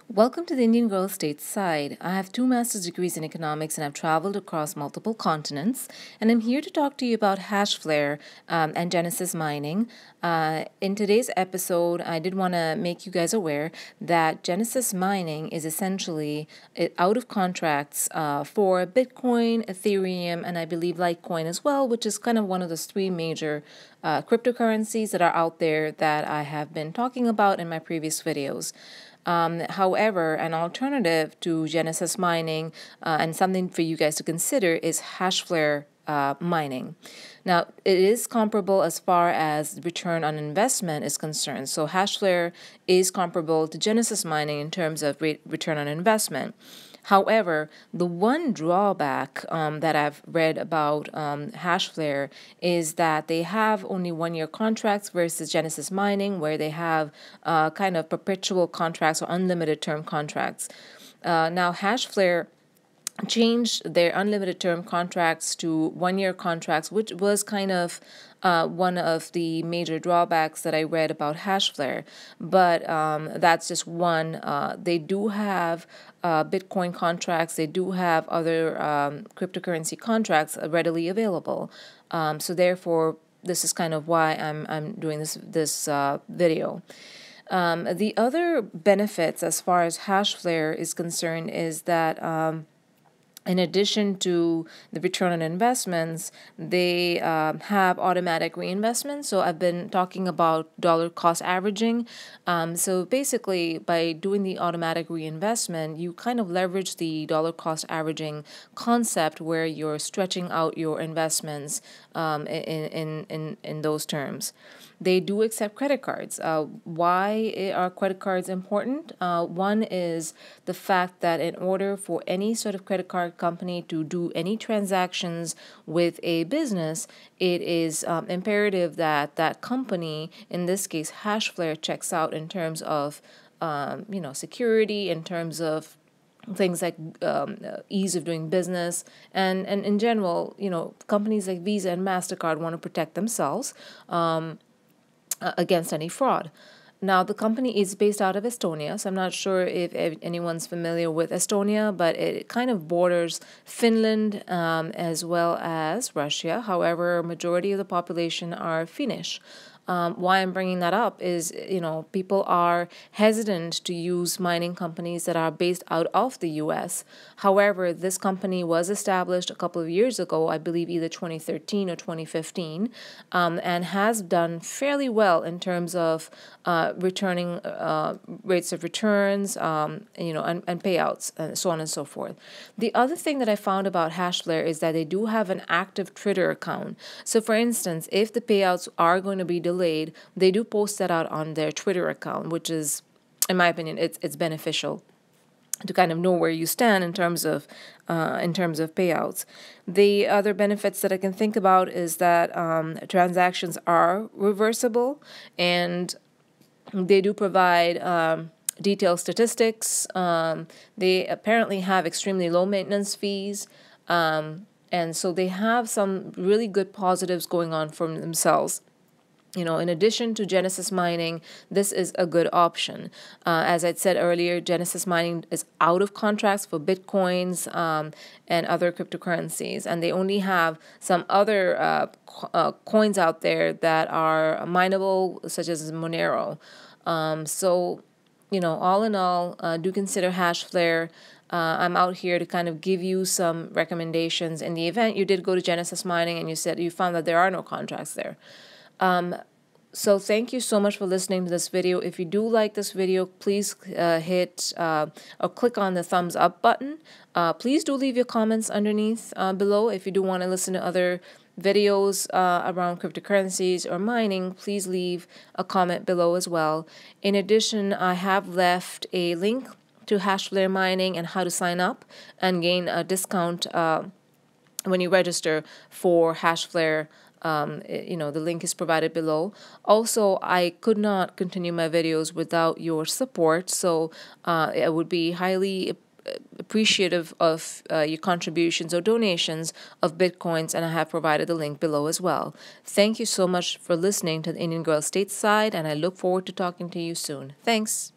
Welcome to the Indian Girl Stateside. I have 2 master's degrees in economics and I've traveled across multiple continents. And I'm here to talk to you about Hashflare and Geneis Mining. In today's episode, I did want to make you guys aware that Geneis Mining is essentially out of contracts for Bitcoin, Ethereum, and I believe Litecoin as well, which is kind of one of the 3 major cryptocurrencies that are out there that I have been talking about in my previous videos. However, an alternative to Geneis Mining and something for you guys to consider is Hashflare mining. Now, it is comparable as far as return on investment is concerned. So Hashflare is comparable to Geneis Mining in terms of return on investment. However, the one drawback that I've read about Hashflare is that they have only 1-year contracts versus Geneis Mining, where they have kind of perpetual contracts or unlimited term contracts. Now, Hashflare changed their unlimited term contracts to 1-year contracts, which was kind of one of the major drawbacks that I read about Hashflare. But that's just one. They do have Bitcoin contracts. They do have other cryptocurrency contracts readily available. So therefore, this is kind of why I'm doing this video. The other benefits as far as Hashflare is concerned is that in addition to the return on investments, they have automatic reinvestment. So I've been talking about dollar cost averaging. So basically, by doing the automatic reinvestment, you kind of leverage the dollar cost averaging concept where you're stretching out your investments in those terms. They do accept credit cards. Why are credit cards important? One is the fact that in order for any sort of credit card company to do any transactions with a business, it is imperative that that company, in this case Hashflare, checks out in terms of security, in terms of things like ease of doing business, and in general, companies like Visa and MasterCard want to protect themselves against any fraud. Now, the company is based out of Estonia, so I'm not sure if anyone's familiar with Estonia, but it kind of borders Finland as well as Russia. However, majority of the population are Finnish. Why I'm bringing that up is, people are hesitant to use mining companies that are based out of the U.S. However, this company was established a couple of years ago, I believe either 2013 or 2015, and has done fairly well in terms of returning rates of returns, and payouts, and so on and so forth. The other thing that I found about Hashflare is that they do have an active Twitter account. So, for instance, if the payouts are going to be delayed, they do post that out on their Twitter account, which is, in my opinion, it's beneficial to kind of know where you stand in terms of payouts. The other benefits that I can think about is that transactions are reversible, and they do provide detailed statistics. They apparently have extremely low maintenance fees. And so they have some really good positives going on for themselves. In addition to Geneis Mining, this is a good option. As I said earlier, Geneis Mining is out of contracts for Bitcoins and other cryptocurrencies, and they only have some other coins out there that are mineable, such as Monero. So, all in all, do consider Hashflare. I'm out here to kind of give you some recommendations in the event you did go to Geneis Mining and you found that there are no contracts there. So thank you so much for listening to this video. If you do like this video, please hit or click on the thumbs up button. Please do leave your comments underneath below. If you do want to listen to other videos around cryptocurrencies or mining, please leave a comment below as well. In addition, I have left a link to Hashflare Mining and how to sign up and gain a discount when you register for Hashflare. The link is provided below. Also, I could not continue my videos without your support, so I would be highly appreciative of your contributions or donations of Bitcoins, and I have provided the link below as well. Thank you so much for listening to the Indian Girl Stateside, and I look forward to talking to you soon. Thanks.